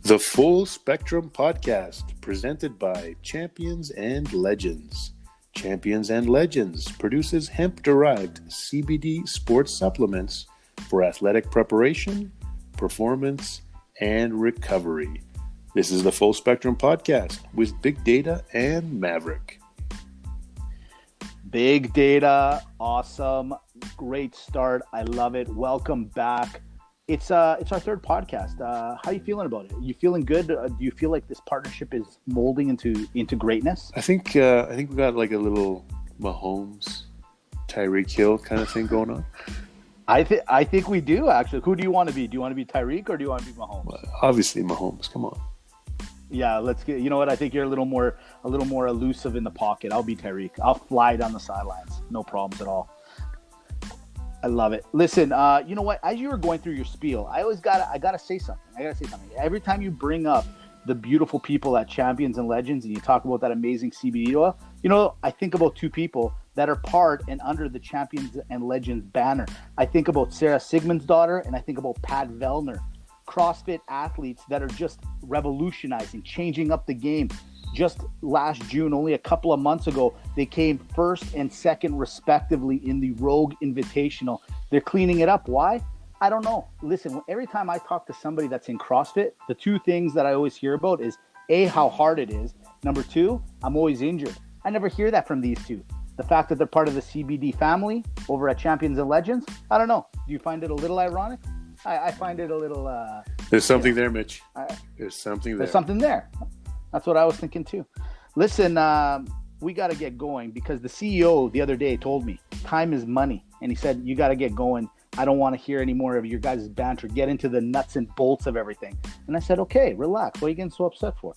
The Full Spectrum Podcast, presented by Champions and Legends. Champions and Legends produces hemp-derived CBD sports supplements for athletic preparation, performance, and recovery. This is the Full Spectrum Podcast with Big Data and Maverick. Big Data, awesome, great start. I love it. Welcome back. It's our third podcast. How are you feeling about it? You feeling good? Do you feel like this partnership is molding into greatness? I think we got like a little Mahomes, Tyreek Hill kind of thing going on. I think we do actually. Who do you want to be? Do you want to be Tyreek or do you want to be Mahomes? Well, obviously Mahomes. Come on. Yeah, let's get. You know what? I think you're a little more elusive in the pocket. I'll be Tyreek. I'll fly down the sidelines. No problems at all. I love it. Listen, you know what? As you were going through your spiel, I gotta say something. Every time you bring up the beautiful people at Champions and Legends, and you talk about that amazing CBD oil, you know, I think about two people that are part and under the Champions and Legends banner. I think about Sarah Sigmund's daughter, and I think about Pat Vellner, CrossFit athletes that are just revolutionizing, changing up the game. Just last June, only a couple of months ago, they came first and second respectively in the Rogue Invitational. They're cleaning it up. Why? I don't know. Listen, every time I talk to somebody that's in CrossFit, the two things that I always hear about is A, how hard it is. Number two, I'm always injured. I never hear that from these two. The fact that they're part of the CBD family over at Champions and Legends, I don't know. Do you find it a little ironic? I find it a little... There's something there, Mitch. There's something there. There's something there. That's what I was thinking too. Listen, we got to get going because the CEO the other day told me time is money. And he said, you got to get going. I don't want to hear any more of your guys' banter. Get into the nuts and bolts of everything. And I said, okay, relax. What are you getting so upset for?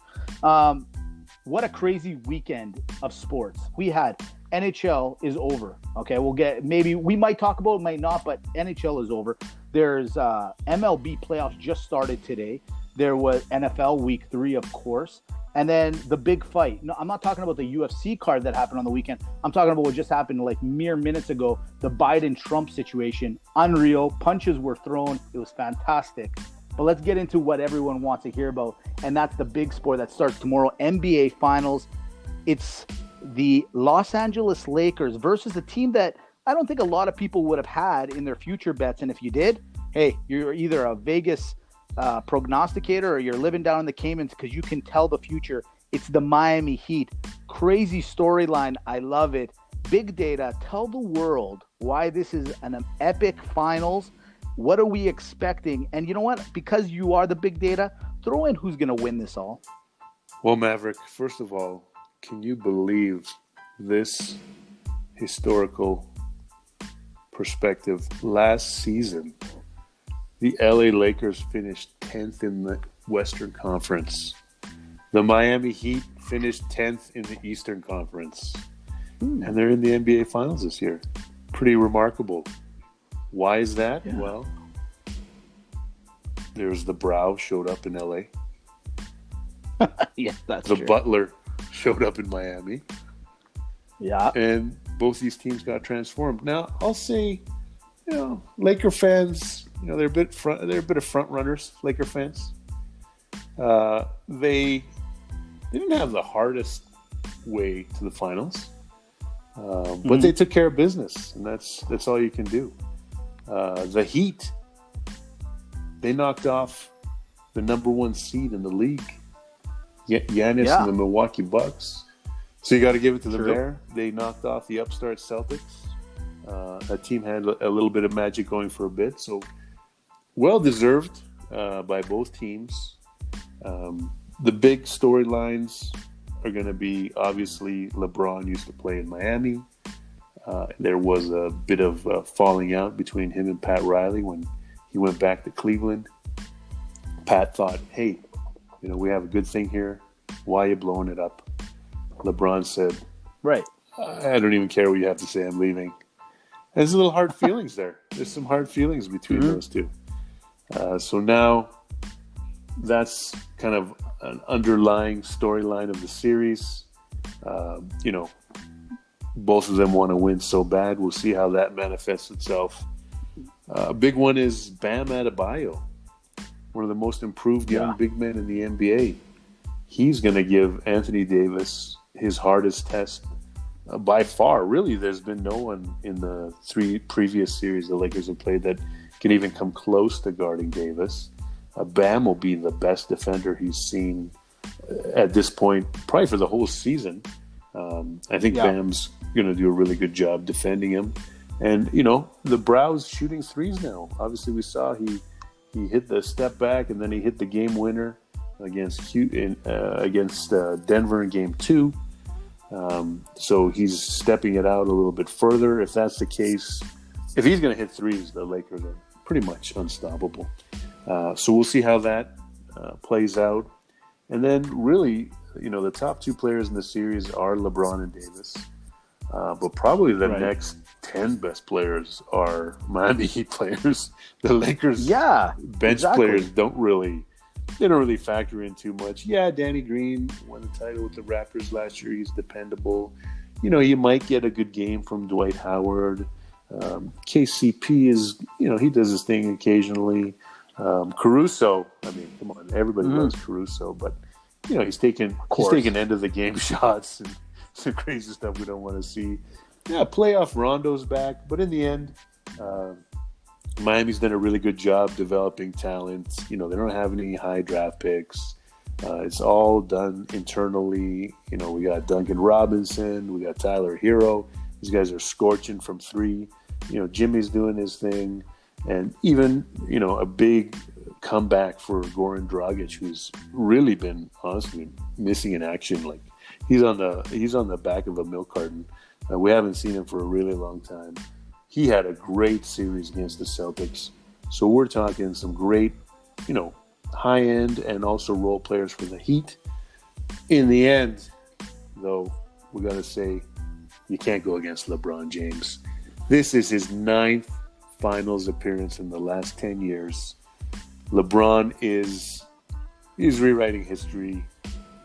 What a crazy weekend of sports. We had NHL is over. Okay, we might talk about it, might not, but NHL is over. There's MLB playoffs just started today. There was NFL week 3, of course. And then the big fight. No, I'm not talking about the UFC card that happened on the weekend. I'm talking about what just happened like mere minutes ago. The Biden-Trump situation. Unreal. Punches were thrown. It was fantastic. But let's get into what everyone wants to hear about. And that's the big sport that starts tomorrow. NBA Finals. It's the Los Angeles Lakers versus a team that I don't think a lot of people would have had in their future bets. And if you did, hey, you're either a Vegas prognosticator or you're living down in the Caymans because you can tell the future. It's the Miami Heat. Crazy storyline. I love it. Big Data, tell the world why this is an epic finals. What are we expecting? And you know what? Because you are the Big Data, throw in who's going to win this all. Well, Maverick, first of all, can you believe this historical perspective? Last season, the LA Lakers finished 10th in the Western Conference. The Miami Heat finished 10th in the Eastern Conference. And they're in the NBA Finals this year. Pretty remarkable. Why is that? Yeah. Well, there's the Brow showed up in LA. Yeah, that's the true. Butler showed up in Miami. Yeah. And both these teams got transformed. Now, I'll say, Laker fans... they're a bit of front runners, Laker fans. They didn't have the hardest way to the finals, but they took care of business, and that's all you can do. The Heat, they knocked off the number 1 seed in the league, Giannis and the Milwaukee Bucks. So you got to give it to them there. They knocked off the upstart Celtics. That team had a little bit of magic going for a bit, so. Well-deserved by both teams. The big storylines are going to be, obviously, Lebron used to play in Miami. There was a bit of falling out between him and Pat Riley when he went back to Cleveland. Pat thought, hey, we have a good thing here. Why are you blowing it up? LeBron said, right. I don't even care what you have to say. I'm leaving. And there's a little hard feelings there. There's some hard feelings between those two. So now that's kind of an underlying storyline of the series. Both of them want to win so bad. We'll see how that manifests itself. A big one is Bam Adebayo. one of the most improved young Yeah. big men in the NBA. He's going to give Anthony Davis his hardest test by far. Really, there's been no one in the 3 previous series the Lakers have played that can even come close to guarding Davis. Bam will be the best defender he's seen at this point, probably for the whole season. I think Bam's going to do a really good job defending him. And, the Brow's shooting threes now. Obviously, we saw he hit the step back, and then he hit the game winner against Denver in game 2. So he's stepping it out a little bit further. If that's the case, if he's going to hit threes, the Lakers are pretty much unstoppable. So we'll see how that plays out. And then really, the top 2 players in the series are LeBron and Davis. But probably the next 10 best players are Miami Heat players. The Lakers bench players don't really factor in too much. Yeah, Danny Green won the title with the Raptors last year. He's dependable. You might get a good game from Dwight Howard. KCP is, he does his thing occasionally. Caruso, I mean, come on, everybody loves Caruso, but he's taking end of the game shots and some crazy stuff we don't want to see. Yeah, playoff Rondo's back, but in the end, Miami's done a really good job developing talent. They don't have any high draft picks. It's all done internally. We got Duncan Robinson, we got Tyler Hero. These guys are scorching from 3. Jimmy's doing his thing, and even a big comeback for Goran Dragic, who's really been honestly missing in action. Like he's on the back of a milk carton. We haven't seen him for a really long time. He had a great series against the Celtics. So we're talking some great, high end and also role players for the Heat. In the end, though, we got to say you can't go against LeBron James. This is his 9th finals appearance in the last 10 years. LeBron is rewriting history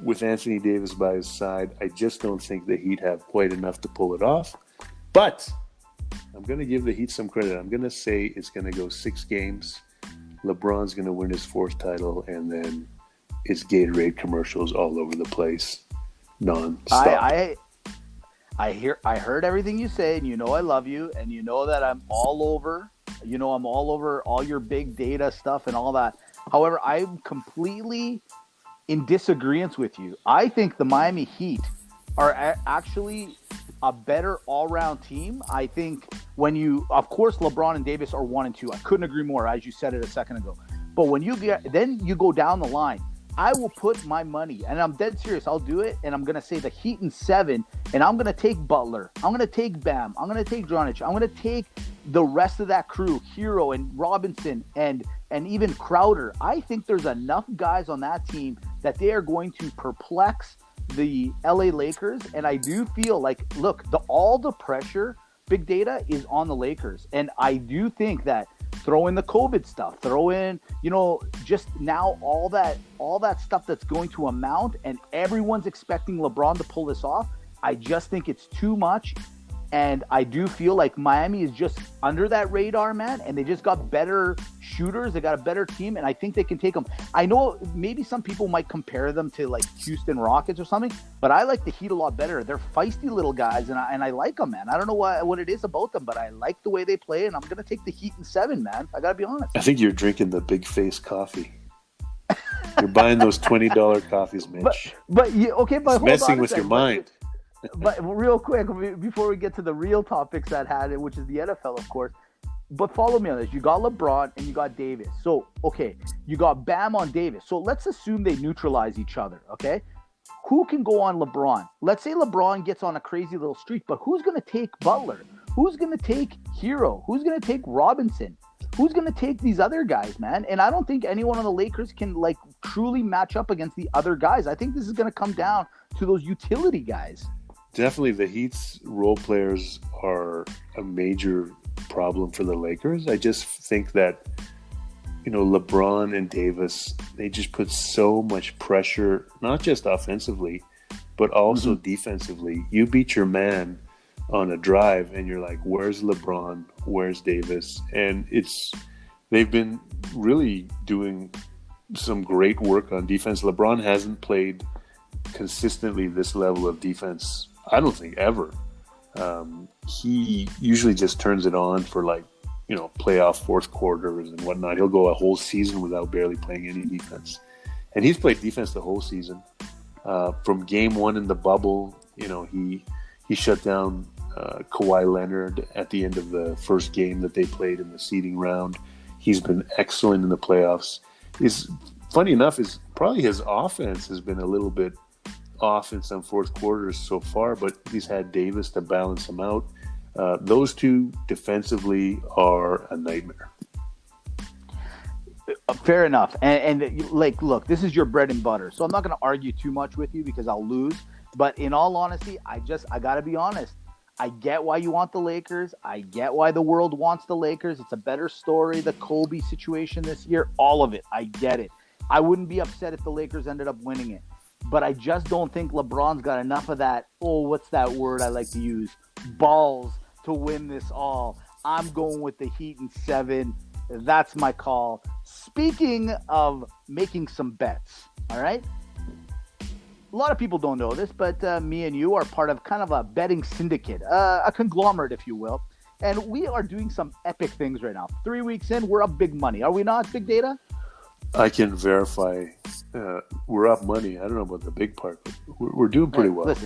with Anthony Davis by his side. I just don't think the Heat have quite enough to pull it off. But I'm going to give the Heat some credit. I'm going to say it's going to go 6 games. LeBron's going to win his 4th title, and then it's Gatorade commercials all over the place, non-stop. I heard everything you say, and I love you, and that I'm all over. I'm all over all your big data stuff and all that. However, I'm completely in disagreement with you. I think the Miami Heat are actually a better all-round team. I think of course, LeBron and Davis are 1 and 2. I couldn't agree more, as you said it a second ago. But when you go down the line, I will put my money, and I'm dead serious, I'll do it, and I'm going to say the Heat in 7, and I'm going to take Butler. I'm going to take Bam. I'm going to take Dragic. I'm going to take the rest of that crew, Hero and Robinson and even Crowder. I think there's enough guys on that team that they are going to perplex the LA Lakers, and I do feel like, look, all the pressure, big data, is on the Lakers, and I do think that throw in the COVID stuff, throw in, just now all that stuff that's going to amount, and everyone's expecting LeBron to pull this off. I just think it's too much. And I do feel like Miami is just under that radar, man. And they just got better shooters. They got a better team. And I think they can take them. I know maybe some people might compare them to like Houston Rockets or something. But I like the Heat a lot better. They're feisty little guys. And I like them, man. I don't know what it is about them. But I like the way they play. And I'm going to take the Heat in 7, man. I got to be honest. I think you're drinking the Big Face coffee. You're buying those $20 coffees, Mitch. But hold on messing with your mind. But real quick, before we get to the real topics that had it, which is the NFL, of course, but follow me on this. You got LeBron and you got Davis. So, okay, you got Bam on Davis. So let's assume they neutralize each other, okay? Who can go on LeBron? Let's say LeBron gets on a crazy little streak, but who's going to take Butler? Who's going to take Hero? Who's going to take Robinson? Who's going to take these other guys, man? And I don't think anyone on the Lakers can, like, truly match up against the other guys. I think this is going to come down to those utility guys. Definitely, the Heat's role players are a major problem for the Lakers. I just think that, LeBron and Davis, they just put so much pressure, not just offensively, but also defensively. You beat your man on a drive, and you're like, where's LeBron? Where's Davis? And they've been really doing some great work on defense. LeBron hasn't played consistently this level of defense, I don't think, ever. He usually just turns it on for playoff fourth quarters and whatnot. He'll go a whole season without barely playing any defense. And he's played defense the whole season. From game one in the bubble, he shut down Kawhi Leonard at the end of the first game that they played in the seeding round. He's been excellent in the playoffs. Funny enough, probably his offense has been a little bit off in some fourth quarters so far, but he's had Davis to balance him out. Those two defensively are a nightmare. Fair enough. And look, this is your bread and butter. So I'm not going to argue too much with you because I'll lose. But in all honesty, I got to be honest. I get why you want the Lakers. I get why the world wants the Lakers. It's a better story. The Kobe situation this year, all of it. I get it. I wouldn't be upset if the Lakers ended up winning it. But I just don't think LeBron's got enough of that, what's that word I like to use? Balls to win this all. I'm going with the Heat in 7. That's my call. Speaking of making some bets, all right? A lot of people don't know this, but me and you are part of kind of a betting syndicate, a conglomerate, if you will. And we are doing some epic things right now. 3 weeks in, we're up big money. Are we not, Big Data? I can verify we're up money. I don't know about the big part, but we're doing pretty well.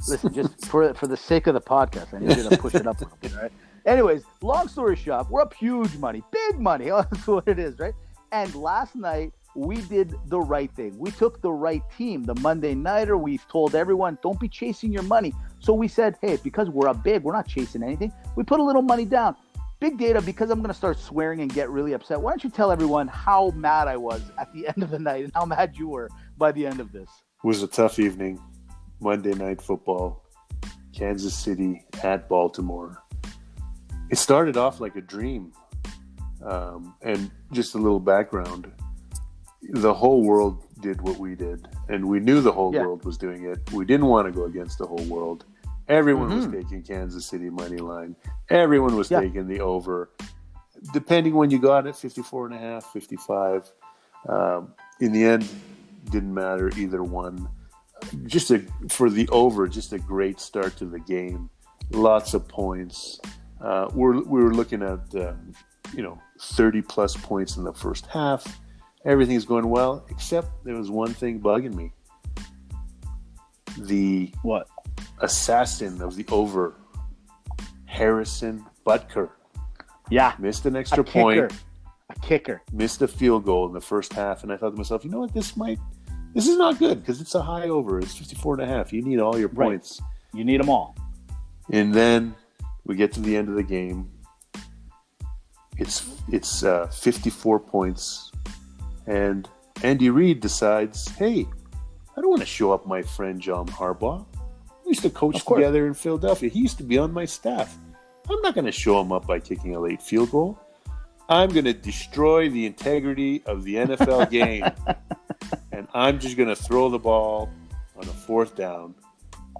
Listen, just for the sake of the podcast, I need you to push it up a little bit, all right? Anyways, long story short, we're up huge money, big money. That's what it is, right? And last night, we did the right thing. We took the right team. The Monday Nighter, we told everyone, don't be chasing your money. So we said, hey, because we're up big, we're not chasing anything. We put a little money down. Big Data, because I'm going to start swearing and get really upset, why don't you tell everyone how mad I was at the end of the night and how mad you were by the end of this? It was a tough evening. Monday Night Football, Kansas City at Baltimore. It started off like a dream. And just a little background. The whole world did what we did, and we knew the whole world was doing it. We didn't want to go against the whole world. Everyone was taking Kansas City money line. Everyone was taking the over. Depending when you got it, 54.5, 55. In the end, didn't matter either one. For the over, just a great start to the game. Lots of points. We were looking at 30 plus points in the first half. Everything's going well, except there was one thing bugging me. The assassin of the over, Harrison Butker. Yeah. Missed an extra point. A kicker. Missed a field goal in the first half. And I thought to myself, you know what? This is not good because it's a high over. It's 54.5. You need all your points. Right. You need them all. And then we get to the end of the game. It's 54 points. And Andy Reid decides, hey, I don't want to show up my friend John Harbaugh. We used to coach together in Philadelphia. He used to be on my staff. I'm not going to show him up by kicking a late field goal. I'm going to destroy the integrity of the NFL game. And I'm just going to throw the ball on a fourth down,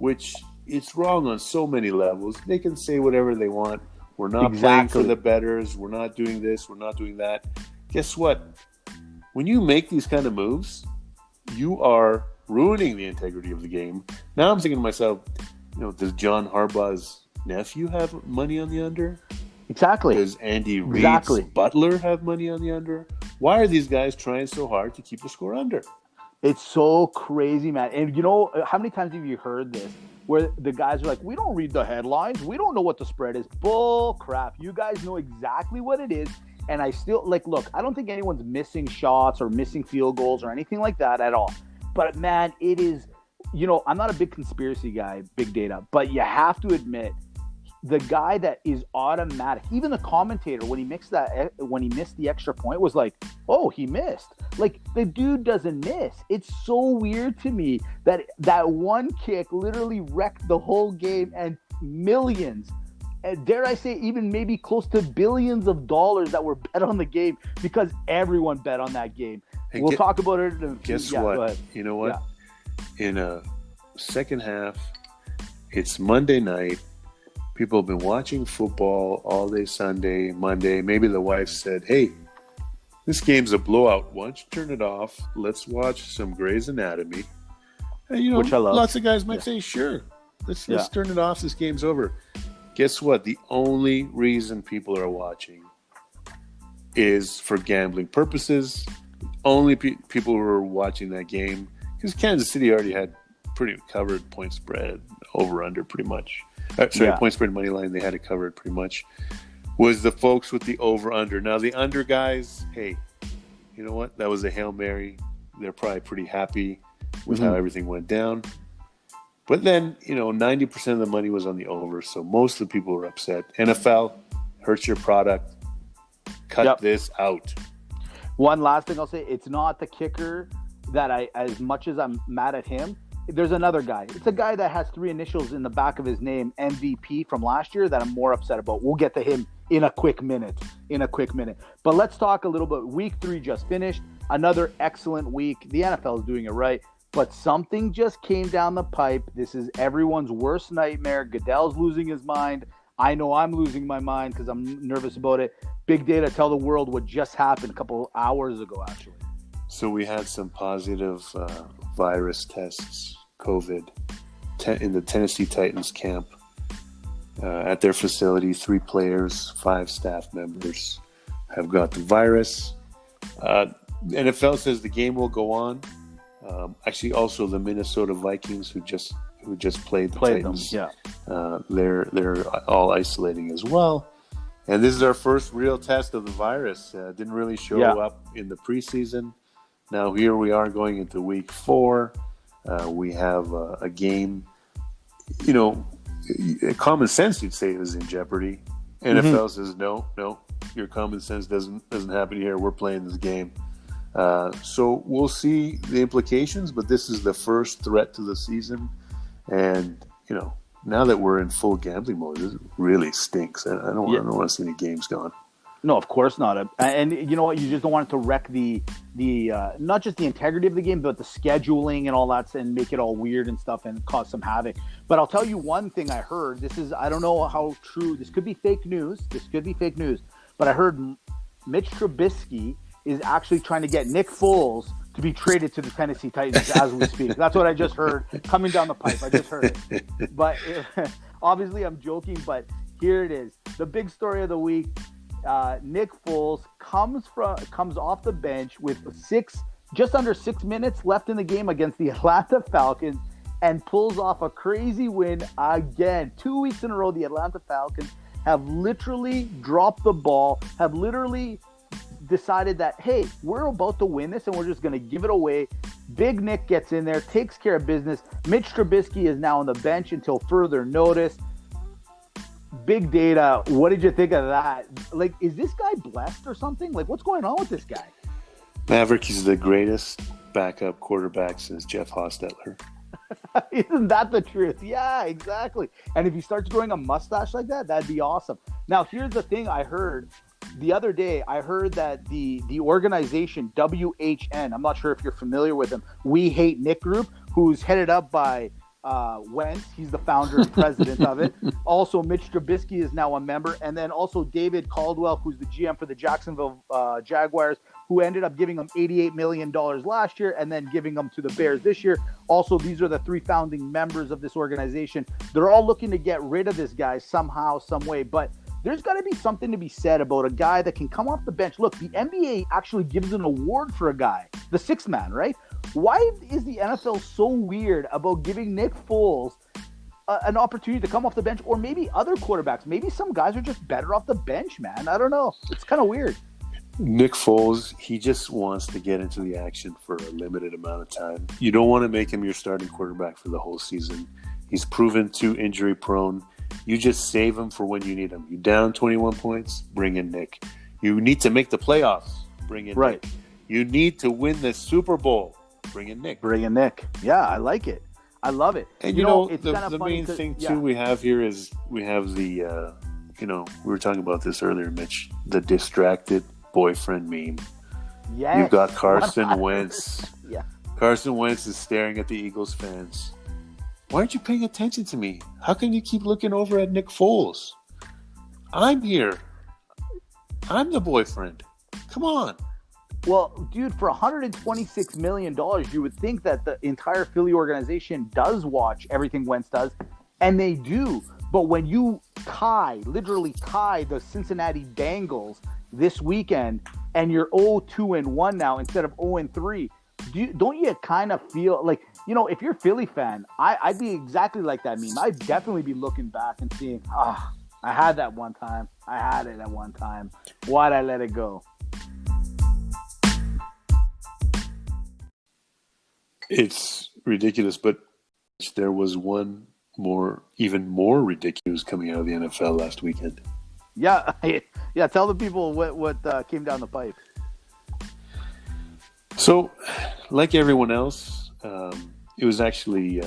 which it's wrong on so many levels. They can say whatever they want. We're not playing for the bettors. We're not doing this. We're not doing that. Guess what? When you make these kind of moves, you are ruining the integrity of the game. Now I'm thinking to myself, does John Harbaugh's nephew have money on the under? Exactly. Does Andy Reid's butler have money on the under? Why are these guys trying so hard to keep the score under? It's so crazy, man. And how many times have you heard this? Where the guys are like, we don't read the headlines. We don't know what the spread is. Bull crap. You guys know exactly what it is. And I still, look, I don't think anyone's missing shots or missing field goals or anything like that at all. But, man, it is, I'm not a big conspiracy guy, Big Data, but you have to admit, the guy that is automatic, even the commentator, when he missed the extra point, was like, oh, he missed. The dude doesn't miss. It's so weird to me that one kick literally wrecked the whole game and millions, and dare I say, even maybe close to billions of dollars that were bet on the game because everyone bet on that game. And we'll talk about it. Guess what? You know what? Yeah. In a second half, it's Monday night. People have been watching football all day Sunday, Monday. Maybe the wife said, hey, This game's a blowout. Why don't you turn it off? Let's watch some Grey's Anatomy. And, Which I love. Lots of guys might say, sure, let's turn it off. This game's over. Guess what? The only reason people are watching is for gambling purposes. Only people who are watching that game, because Kansas City already had pretty covered point spread, over under pretty much. Point spread money line, they had it covered pretty much. Was the folks with the over under. Now the under guys, hey, you know what? That was a Hail Mary. They're probably pretty happy with how everything went down. But then, 90% of the money was on the over, so most of the people were upset. NFL hurts your product. Cut this out. One last thing I'll say, it's not the kicker that as much as I'm mad at him, there's another guy. It's a guy that has 3 initials in the back of his name, MVP from last year, that I'm more upset about. We'll get to him in a quick minute. But let's talk a little bit. Week 3 just finished. Another excellent week. The NFL is doing it right. But something just came down the pipe. This is everyone's worst nightmare. Goodell's losing his mind. I know I'm losing my mind because I'm nervous about it. Big data, tell the world what just happened a couple hours ago, actually. So we had some positive virus tests, COVID, in the Tennessee Titans camp. At their facility, 3 players, 5 staff members have got the virus. NFL says the game will go on. Actually, also the Minnesota Vikings, who just played the Titans, they're all isolating as well. And this is our first real test of the virus. Didn't really show up in the preseason. Now here we are going into week 4. We have a game. Common sense, you'd say, is in jeopardy. NFL says no. Your common sense doesn't happen here. We're playing this game. So we'll see the implications, but this is the first threat to the season. And, now that we're in full gambling mode, this really stinks. I don't want to see any games gone. No, of course not. And you know what? You just don't want it to wreck the not just the integrity of the game, but the scheduling and all that, and make it all weird and stuff and cause some havoc. But I'll tell you one thing I heard. I don't know how true. This could be fake news. But I heard Mitch Trubisky is actually trying to get Nick Foles to be traded to the Tennessee Titans as we speak. That's what I just heard coming down the pipe. I just heard it. But obviously I'm joking, but here it is. The big story of the week, Nick Foles comes off the bench with just under 6 minutes left in the game against the Atlanta Falcons and pulls off a crazy win again. 2 weeks in a row, the Atlanta Falcons have literally dropped the ball, have literally decided that, hey, we're about to win this and we're just going to give it away. Big Nick gets in there, takes care of business. Mitch Trubisky is now on the bench until further notice. Big data, what did you think of that? Like, is this guy blessed or something? Like, what's going on with this guy? Maverick is the greatest backup quarterback since Jeff Hostetler. Isn't that the truth? Yeah, exactly. And if he starts growing a mustache like that, that'd be awesome. Now, here's the thing I heard. The other day, I heard that the organization WHN, I'm not sure if you're familiar with them, We Hate Nick Group, who's headed up by Wentz. He's the founder and president of it. Also, Mitch Trubisky is now a member. And then also David Caldwell, who's the GM for the Jacksonville Jaguars, who ended up giving them $88 million last year and then giving them to the Bears this year. Also, these are the 3 founding members of this organization. They're all looking to get rid of this guy somehow, some way. But there's got to be something to be said about a guy that can come off the bench. Look, the NBA actually gives an award for a guy, the 6th man, right? Why is the NFL so weird about giving Nick Foles an opportunity to come off the bench, or maybe other quarterbacks? Maybe some guys are just better off the bench, man. I don't know. It's kind of weird. Nick Foles, he just wants to get into the action for a limited amount of time. You don't want to make him your starting quarterback for the whole season. He's proven too injury prone. You just save him for when you need him. You down 21 points, bring in Nick. You need to make the playoffs, bring in Nick. You need to win the Super Bowl, bring in Nick. Bring in Nick. Yeah, I like it. I love it. And you know it's the main thing too we have here is we have the, we were talking about this earlier, Mitch, the distracted boyfriend meme. Yes. You've got Carson Wentz. Yeah. Carson Wentz is staring at the Eagles fans. Why aren't you paying attention to me? How can you keep looking over at Nick Foles? I'm here. I'm the boyfriend. Come on. Well, dude, for $126 million, you would think that the entire Philly organization does watch everything Wentz does, and they do. But when you literally tie the Cincinnati Bengals this weekend, and you're 0-2-1 now instead of 0-3, don't you kind of feel like, if you're a Philly fan, I'd be exactly like that meme. I'd definitely be looking back and seeing, I had that one time. I had it at one time. Why'd I let it go? It's ridiculous, but there was one even more ridiculous coming out of the NFL last weekend. Yeah. Tell the people what came down the pipe. So, like everyone else, it was actually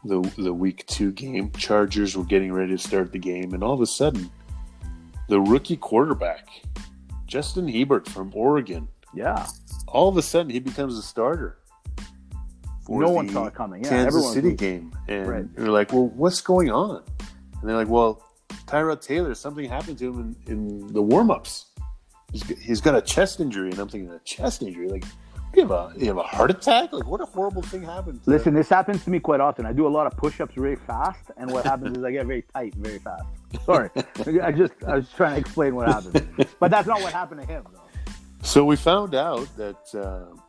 the week 2 game. Chargers were getting ready to start the game, and all of a sudden, the rookie quarterback, Justin Herbert from Oregon, all of a sudden he becomes a starter. No one saw it coming. Yeah, Kansas City game. And you're like, well, what's going on? And they're like, well, Tyrod Taylor, something happened to him in the warm-ups. He's got a chest injury. And I'm thinking, a chest injury? Like, you have a heart attack? Like, what a horrible thing happened to Listen, this happens to me quite often. I do a lot of push-ups really fast, and what happens is I get very tight very fast. Sorry. I was trying to explain what happened. But that's not what happened to him, though. So we found out that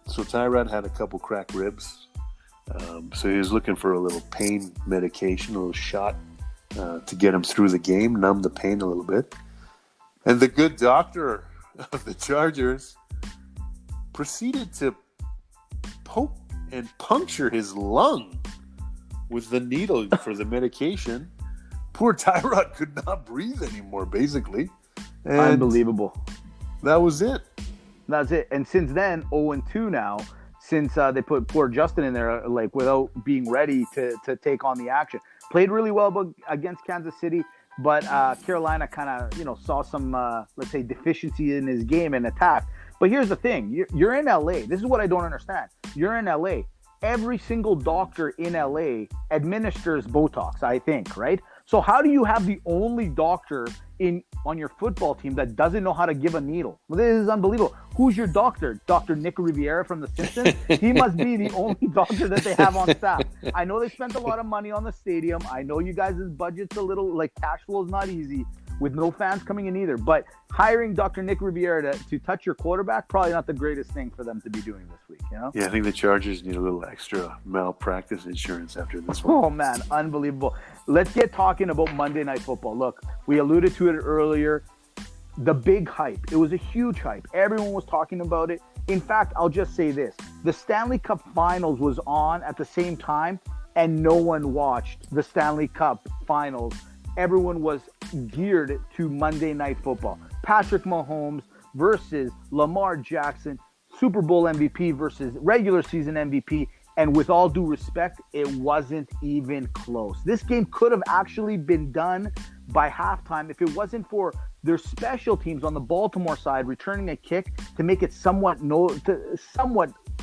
Tyrod had a couple cracked ribs. So he was looking for a little pain medication, a little shot to get him through the game, numb the pain a little bit. And the good doctor of the Chargers proceeded to poke and puncture his lung with the needle for the medication. Poor Tyrod could not breathe anymore, basically. And unbelievable. That was it. That's it. And since then, 0-2 now. Since they put poor Justin in there, like, without being ready to take on the action. Played really well against Kansas City, but Carolina kind of, saw some, let's say, deficiency in his game and attack. But here's the thing. You're in L.A. This is what I don't understand. You're in L.A. Every single doctor in L.A. administers Botox, I think, right? So how do you have the only doctor on your football team that doesn't know how to give a needle? Well, this is unbelievable. Who's your doctor? Dr. Nick Riviera from The Simpsons? He must be the only doctor that they have on staff. I know they spent a lot of money on the stadium. I know you guys' budget's a little, like, cash flow is not easy with no fans coming in either. But hiring Dr. Nick Riviera to touch your quarterback, probably not the greatest thing for them to be doing this week, Yeah, I think the Chargers need a little extra malpractice insurance after this one. Oh, man, unbelievable. Let's get talking about Monday Night Football. Look, we alluded to it earlier. The big hype. It was a huge hype. Everyone was talking about it. In fact, I'll just say this. The Stanley Cup Finals was on at the same time, and no one watched the Stanley Cup Finals. Everyone was geared to Monday Night Football. Patrick Mahomes versus Lamar Jackson, Super Bowl MVP versus regular season MVP. And with all due respect, it wasn't even close. This game could have actually been done by halftime if it wasn't for their special teams on the Baltimore side returning a kick to make it somewhat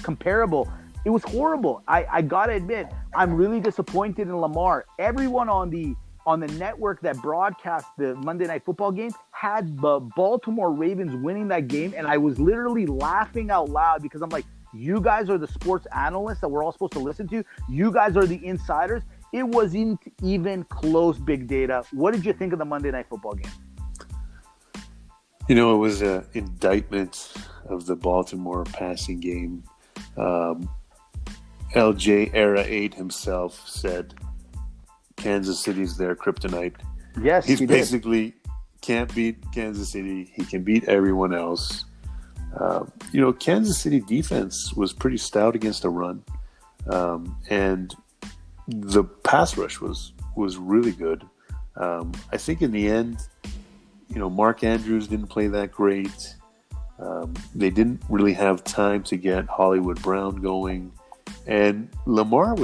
comparable. It was horrible. I gotta admit, I'm really disappointed in Lamar. Everyone on the network that broadcast the Monday Night Football game had the Baltimore Ravens winning that game, and I was literally laughing out loud because I'm like, you guys are the sports analysts that we're all supposed to listen to. You guys are the insiders. It wasn't even close, Big Data. What did you think of the Monday Night Football game? It was an indictment of the Baltimore passing game. LJ Era 8 himself said Kansas City's their kryptonite. Yes, he basically can't beat Kansas City. He can beat everyone else. Kansas City defense was pretty stout against the run. And the pass rush was really good. I think in the end, Mark Andrews didn't play that great. They didn't really have time to get Hollywood Brown going. And Lamar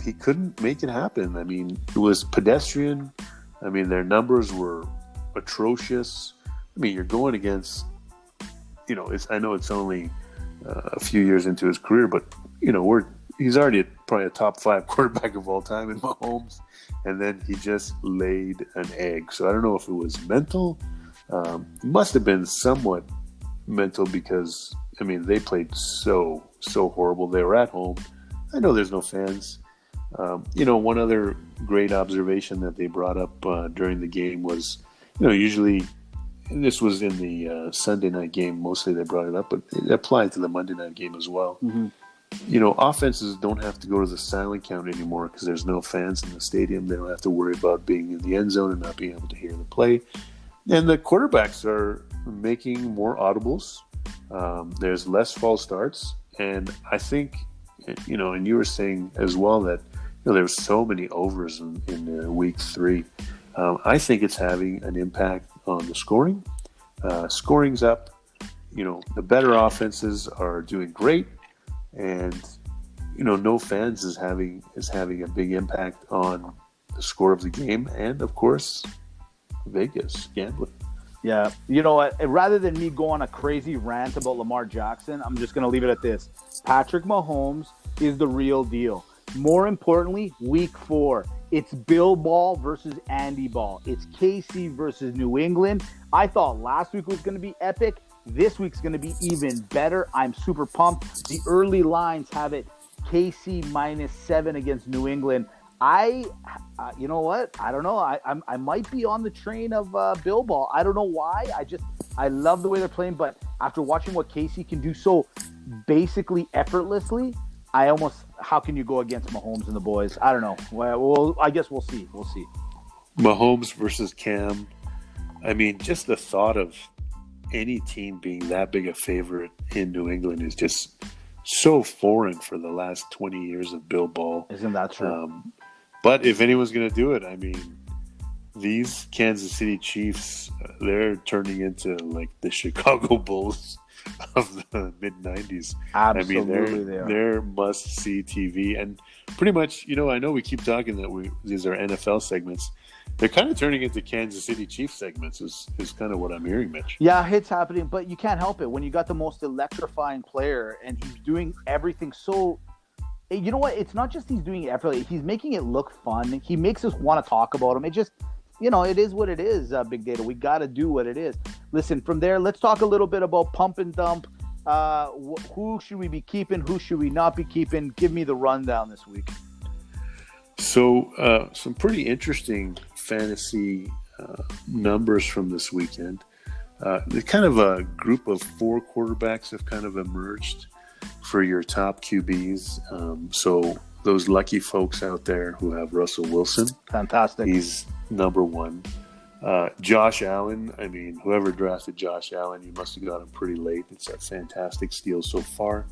he couldn't make it happen. I mean, it was pedestrian. I mean, their numbers were atrocious. I mean, you're going against, I know it's only a few years into his career, but, he's already probably a top 5 quarterback of all time in Mahomes. And then he just laid an egg. So I don't know if it was mental. It must have been somewhat mental because, I mean, they played so horrible. They were at home. I know there's no fans. One other great observation that they brought up during the game was, usually, and this was in the Sunday night game, mostly they brought it up, but it applied to the Monday night game as well. Mm-hmm. Offenses don't have to go to the silent count anymore because there's no fans in the stadium. They don't have to worry about being in the end zone and not being able to hear the play. And the quarterbacks are making more audibles. There's less false starts. And I think, and you were saying as well that there were so many overs in week 3. I think it's having an impact on the scoring. Scoring's up. The better offenses are doing great. And no fans is having a big impact on the score of the game, and of course, Vegas gambling. Yeah, you know what? Rather than me go on a crazy rant about Lamar Jackson, I'm just gonna leave it at this: Patrick Mahomes is the real deal. More importantly, Week 4, it's Bill Ball versus Andy Ball. It's KC versus New England. I thought last week was gonna be epic. This week's going to be even better. I'm super pumped. The early lines have it KC -7 against New England. You know what? I don't know. I might be on the train of Bill Ball. I don't know why. I love the way they're playing, but after watching what KC can do so basically effortlessly, how can you go against Mahomes and the boys? I don't know. Well, I guess we'll see. We'll see. Mahomes versus Cam. I mean, just the thought of any team being that big a favorite in New England is just so foreign for the last 20 years of Bill Ball. Isn't that true? But if anyone's going to do it, I mean, these Kansas City Chiefs, they're turning into like the Chicago Bulls of the mid-90s. Absolutely, I mean, they're must-see TV. And pretty much, I know we keep talking that these are NFL segments. They're kind of turning into Kansas City Chiefs segments is kind of what I'm hearing, Mitch. Yeah, it's happening, but you can't help it. When you got the most electrifying player and he's doing everything so... You know what? It's not just he's doing it effortlessly. He's making it look fun. He makes us want to talk about him. It just, it is what it is, Big Data. We got to do what it is. Listen, from there, let's talk a little bit about pump and dump. Who should we be keeping? Who should we not be keeping? Give me the rundown this week. So, some pretty interesting fantasy numbers from this weekend. The kind of a group of 4 quarterbacks have kind of emerged for your top QBs. So those lucky folks out there who have Russell Wilson. Fantastic. He's number 1. Josh Allen, I mean, whoever drafted Josh Allen, you must have got him pretty late. It's a fantastic steal so far.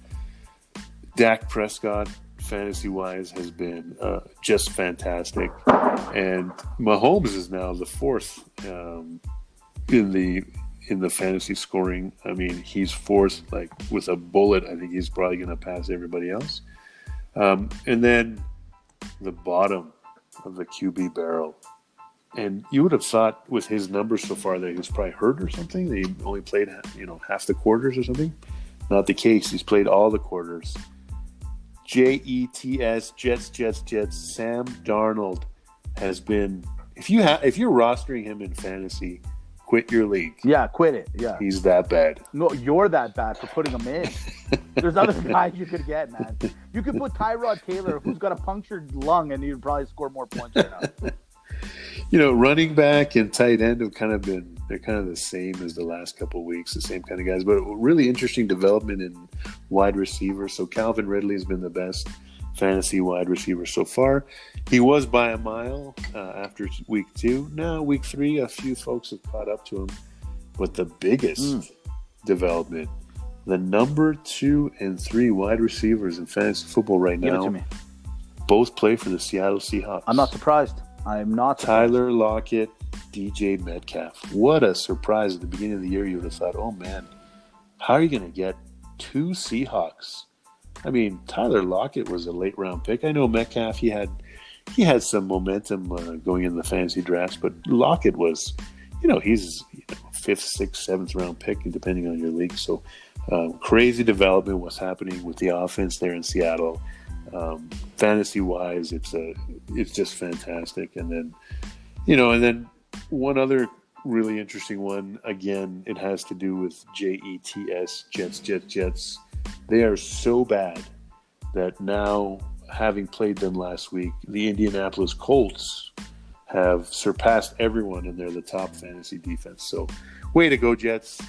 Dak Prescott, fantasy-wise, has been just fantastic. And Mahomes is now the 4th in the fantasy scoring. I mean, he's 4th, like with a bullet. I think he's probably going to pass everybody else. And then the bottom of the QB barrel. And you would have thought with his numbers so far that he was probably hurt or something. That he only played, half the quarters or something. Not the case. He's played all the quarters. Jets, Sam Darnold has been. If you're rostering him in fantasy, quit your league. Yeah, quit it. Yeah, he's that bad. No, you're that bad for putting him in. There's other guys you could get, man. You could put Tyrod Taylor, who's got a punctured lung, and he'd probably score more points right now. Running back and tight end have they're kind of the same as the last couple of weeks, the same kind of guys. But really interesting development in wide receiver. So Calvin Ridley has been the best fantasy wide receiver so far. He was by a mile after week 2. Now, week 3, a few folks have caught up to him. But the biggest development, the number 2 and 3 wide receivers in fantasy football right now, Give it to me. Both play for the Seattle Seahawks. I'm not surprised. I'm not surprised. Tyler Lockett, DJ Metcalf. What a surprise at the beginning of the year. You would have thought, oh man, how are you going to get 2 Seahawks? I mean, Tyler Lockett was a late round pick. I know Metcalf, he had some momentum going into the fantasy drafts, but Lockett was, he's 5th, 6th, 7th round pick, depending on your league. So crazy development, what's happening with the offense there in Seattle. Fantasy wise, it's just fantastic. And then, one other really interesting one. Again, it has to do with JETS, Jets. They are so bad that now, having played them last week, the Indianapolis Colts have surpassed everyone, and they're the top fantasy defense. So, way to go, Jets.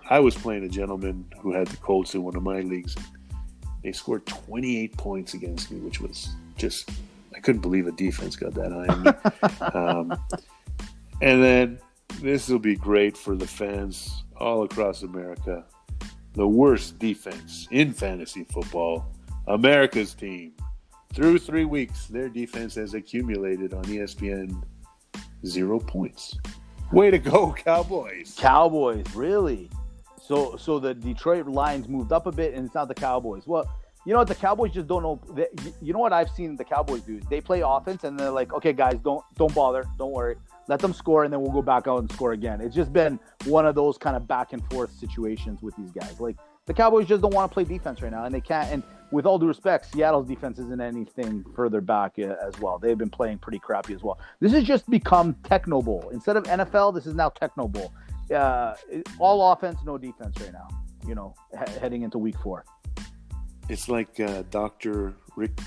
I was playing a gentleman who had the Colts in one of my leagues. They scored 28 points against me, which was just, I couldn't believe a defense got that high on me. And then this will be great for the fans all across America. The worst defense in fantasy football, America's team. Through 3 weeks, their defense has accumulated on ESPN 0 points. Way to go, Cowboys. Cowboys, really? So the Detroit Lions moved up a bit, and it's not the Cowboys. Well, you know what? The Cowboys just don't know. You know what I've seen the Cowboys do? They play offense, and they're like, okay, guys, don't bother. Don't worry. Let them score, and then we'll go back out and score again. It's just been one of those kind of back and forth situations with these guys. Like, the Cowboys just don't want to play defense right now, and they can't. And with all due respect, Seattle's defense isn't anything further back as well. They've been playing pretty crappy as well. This has just become Techno Bowl. Instead of NFL, this is now Techno Bowl. All offense, no defense right now, you know, heading into week 4. It's like Dr.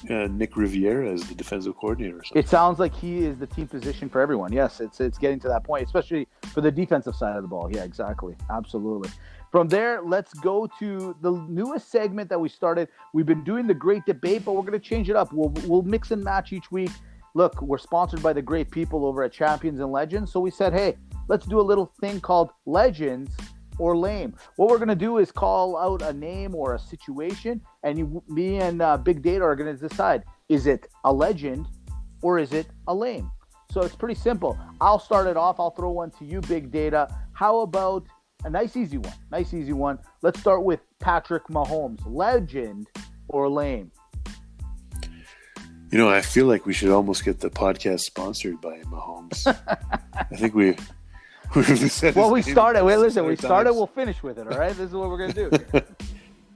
Nick Riviera as the defensive coordinator or something. It sounds like he is the team position for everyone. Yes, it's getting to that point, especially for the defensive side of the ball. Yeah, exactly. Absolutely. From there, let's go to the newest segment that we started. We've been doing the great debate, but we're going to change it up. We'll mix and match each week. Look, we're sponsored by the great people over at Champions and Legends. So we said, hey, let's do a little thing called Legends or Lame. What we're going to do is call out a name or a situation, and me and Big Data are going to decide, is it a legend or is it a lame? So it's pretty simple. I'll start it off. I'll throw one to you, Big Data. How about a nice easy one? Let's start with Patrick Mahomes. Legend or lame? You know, I feel like we should almost get the podcast sponsored by Mahomes. I think we said. Well, we started. Wait, listen. We started. We'll finish with it. All right. This is what we're gonna do.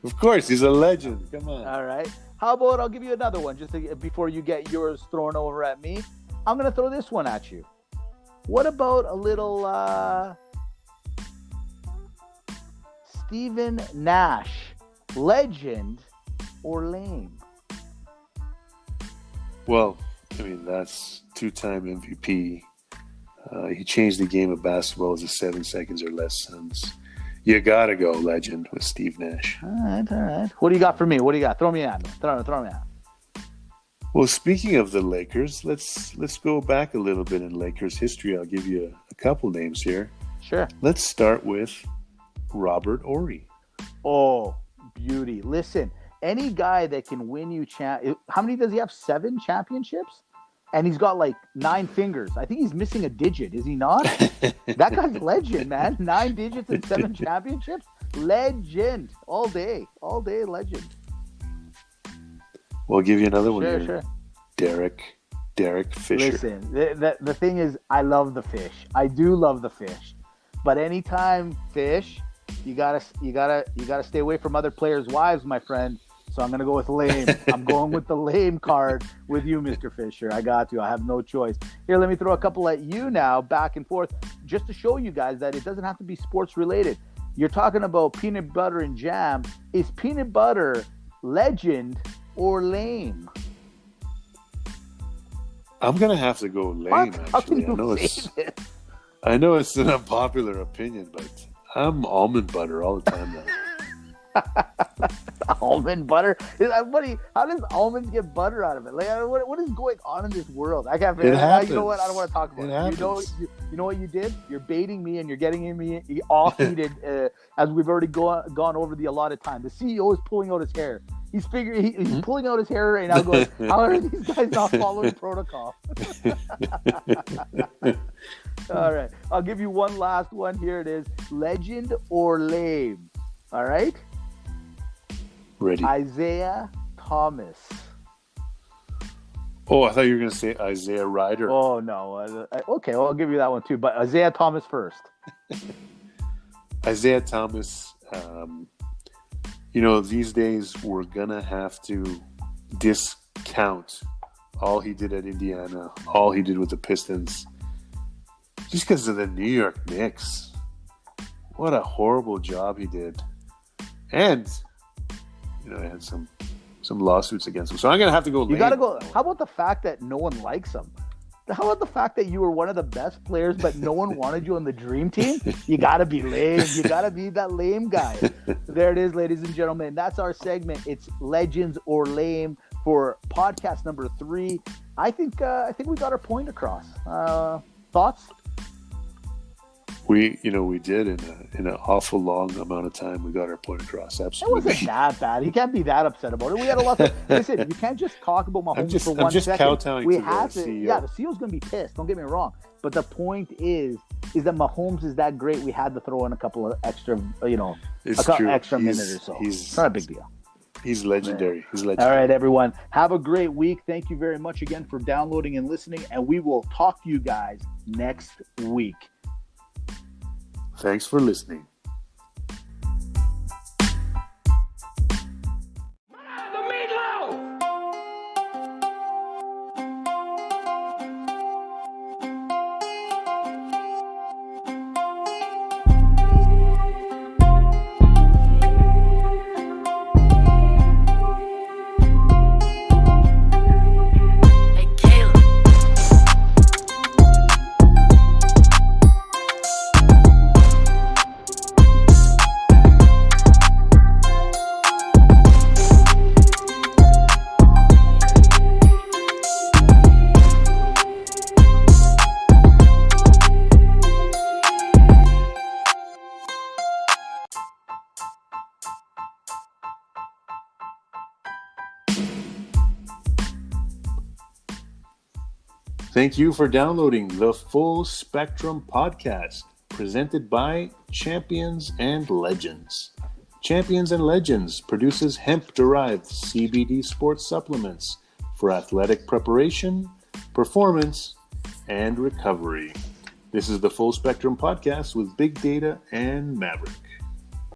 Of course, he's a legend. Come on. All right. How about I'll give you another one just before you get yours thrown over at me. I'm gonna throw this one at you. What about a little Stephen Nash? Legend or lame? Well, I mean, that's 2-time MVP. He changed the game of basketball with the 7 seconds or less sons. You gotta go legend with Steve Nash. All right. What do you got for me? What do you got? Throw me at me. Throw me at. Well, speaking of the Lakers, let's go back a little bit in Lakers history. I'll give you a couple names here. Sure. Let's start with Robert Horry. Oh, beauty. Listen, any guy that can win you how many does he have? 7 championships? And he's got like 9 fingers. I think he's missing a digit. Is he not? That guy's legend, man. 9 digits and 7 championships. Legend. All day legend. Well, I'll give you another one here. Sure. Derek Fisher. Listen, the thing is, I love the fish. I do love the fish. But anytime fish, you gotta stay away from other players' wives, my friend. So I'm going to go with lame. I'm going with the lame card with you, Mr. Fisher. I got you. I have no choice. Here, let me throw a couple at you now, back and forth, just to show you guys that it doesn't have to be sports related. You're talking about peanut butter and jam. Is peanut butter legend or lame? I'm going to have to go lame, actually. I know it's an unpopular opinion, but I'm almond butter all the time now. Almond butter? Buddy, how does almonds get butter out of it? Like, what is going on in this world? I can't figure it out. You know what? I don't want to talk about it. You know what you did? You're baiting me and you're getting me all heated as we've already gone over the allotted time. The CEO is pulling out his hair. He's pulling out his hair right now going, how are these guys not following protocol? All right. I'll give you one last one. Here it is. Legend or lame? All right? Ready. Isaiah Thomas. Oh, I thought you were going to say Isaiah Ryder. Oh, no. Okay, well, I'll give you that one too. But Isaiah Thomas first. Isaiah Thomas, these days we're going to have to discount all he did at Indiana, all he did with the Pistons. just because of the New York Knicks. What a horrible job he did. And, he had some lawsuits against him. So I'm going to have to go lame. You got to go. How about the fact that no one likes him? How about the fact that you were one of the best players, but no one wanted you on the dream team? You got to be lame. You got to be that lame guy. There it is, ladies and gentlemen. That's our segment. It's Legends or Lame for podcast number 3. I think we got our point across. Thoughts? We did in an awful long amount of time. We got our point across. Absolutely. It wasn't that bad. He can't be that upset about it. We had a lot of listen. You can't just talk about Mahomes for 1 second. I'm just kowtowing to the CEO. Yeah, the CEO's going to be pissed. Don't get me wrong. But the point is that Mahomes is that great. We had to throw in a couple of extra, extra minute or so. It's not a big deal. He's legendary. He's legendary. All right, everyone. Have a great week. Thank you very much again for downloading and listening. And we will talk to you guys next week. Thanks for listening. Thank you for downloading the Full Spectrum Podcast, presented by Champions and Legends. Champions and Legends produces hemp-derived CBD sports supplements for athletic preparation, performance, and recovery. This is the Full Spectrum Podcast with Big Data and Maverick.